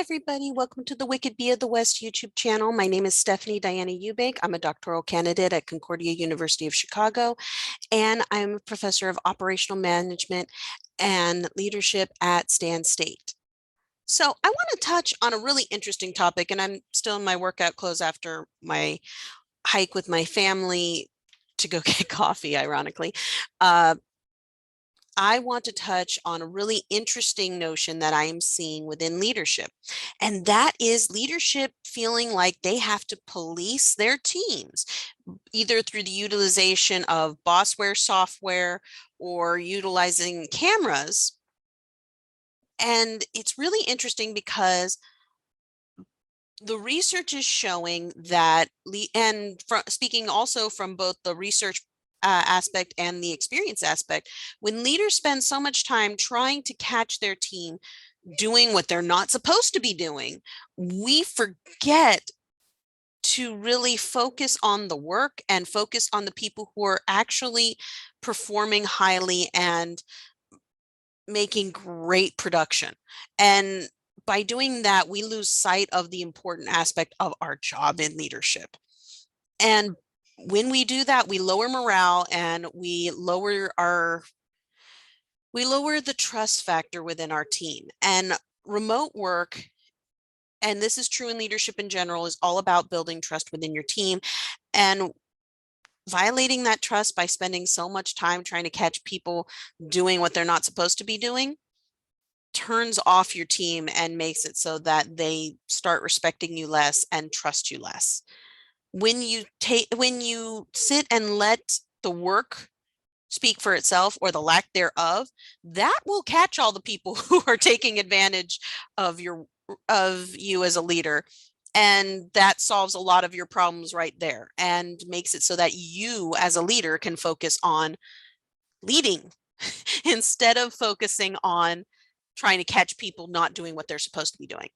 everybody. Welcome to the Wicked Bee of the West YouTube channel. My name is Stephanie Diana Eubank. I'm a doctoral candidate at Concordia University of Chicago, and I'm a professor of operational management and leadership at Stan State. So I want to touch on a really interesting topic, and I'm still in my workout clothes after my hike with my family to go get coffee, ironically. I want to touch on a really interesting notion that I am seeing within leadership, and that is leadership feeling like they have to police their teams, either through the utilization of bossware software or utilizing cameras. And it's really interesting because the research is showing that, speaking also from both the research aspect and the experience aspect, when leaders spend so much time trying to catch their team doing what they're not supposed to be doing, we forget to really focus on the work and focus on the people who are actually performing highly and making great production. And by doing that, we lose sight of the important aspect of our job in leadership. And when we do that, we lower morale and we lower the trust factor within our team. And remote work, and this is true in leadership in general, is all about building trust within your team. And violating that trust by spending so much time trying to catch people doing what they're not supposed to be doing turns off your team and makes it so that they start respecting you less and trust you less. When you sit and let the work speak for itself, or the lack thereof, that will catch all the people who are taking advantage of you as a leader. And that solves a lot of your problems right there and makes it so that you as a leader can focus on leading instead of focusing on trying to catch people not doing what they're supposed to be doing.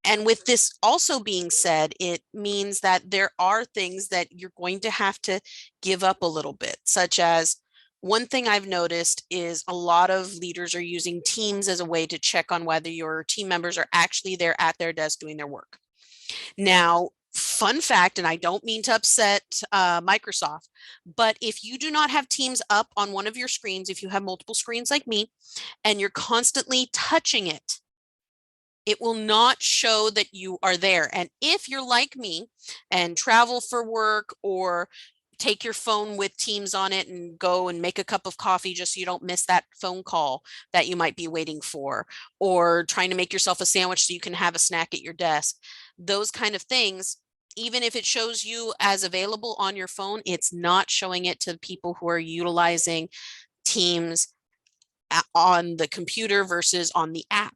And with this also being said, it means that there are things that you're going to have to give up a little bit, such as, one thing I've noticed is a lot of leaders are using Teams as a way to check on whether your team members are actually there at their desk doing their work. Now, fun fact, and I don't mean to upset Microsoft, but if you do not have Teams up on one of your screens, if you have multiple screens like me, and you're constantly touching it, it will not show that you are there. And if you're like me and travel for work, or take your phone with Teams on it and go and make a cup of coffee just so you don't miss that phone call that you might be waiting for, or trying to make yourself a sandwich so you can have a snack at your desk, those kind of things, even if it shows you as available on your phone, it's not showing it to people who are utilizing Teams on the computer versus on the app.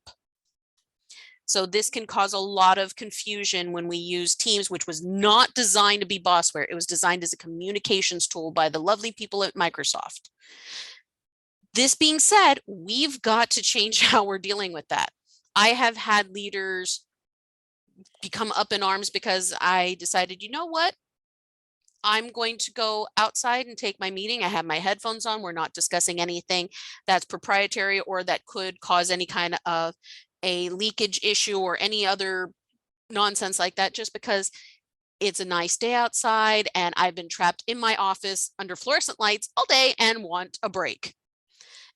So this can cause a lot of confusion when we use Teams, which was not designed to be bossware. It was designed as a communications tool by the lovely people at Microsoft. This being said, we've got to change how we're dealing with that. I have had leaders become up in arms because I decided, you know what? I'm going to go outside and take my meeting. I have my headphones on. We're not discussing anything that's proprietary or that could cause any kind of a leakage issue or any other nonsense like that, just because it's a nice day outside and I've been trapped in my office under fluorescent lights all day and want a break.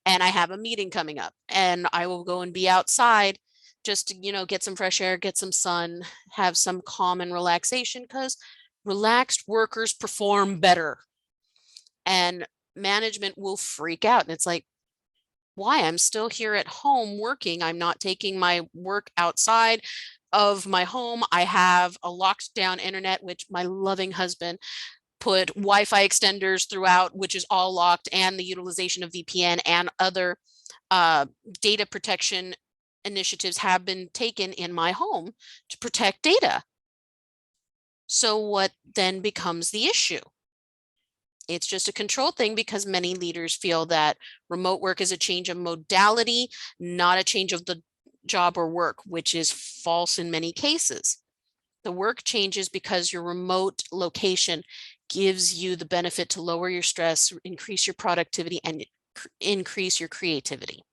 And I have a meeting coming up and I will go and be outside just to, get some fresh air, get some sun, have some calm and relaxation, because relaxed workers perform better. And management will freak out. And it's like, why? I'm still here at home working. I'm not taking my work outside of my home. I have a locked down internet, which my loving husband put Wi-Fi extenders throughout, which is all locked, and the utilization of VPN and other data protection initiatives have been taken in my home to protect data. So what then becomes the issue? It's just a control thing, because many leaders feel that remote work is a change of modality, not a change of the job or work, which is false in many cases. The work changes because your remote location gives you the benefit to lower your stress, increase your productivity, and increase your creativity.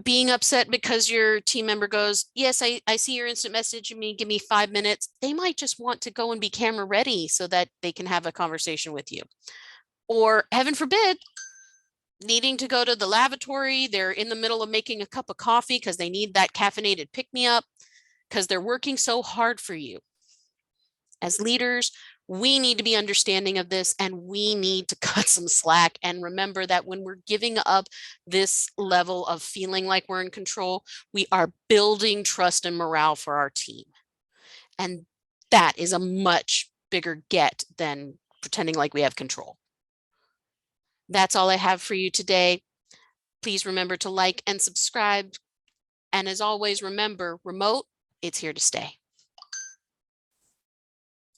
being upset because your team member goes, yes, I see your instant message. Give me 5 minutes. They might just want to go and be camera ready so that they can have a conversation with you. Or heaven forbid, needing to go to the lavatory. They're in the middle of making a cup of coffee because they need that caffeinated pick me up because they're working so hard for you. As leaders, we need to be understanding of this and we need to cut some slack and remember that when we're giving up this level of feeling like we're in control, we are building trust and morale for our team. And that is a much bigger get than pretending like we have control. That's all I have for you today. Please remember to like and subscribe. And as always, remember, remote, it's here to stay.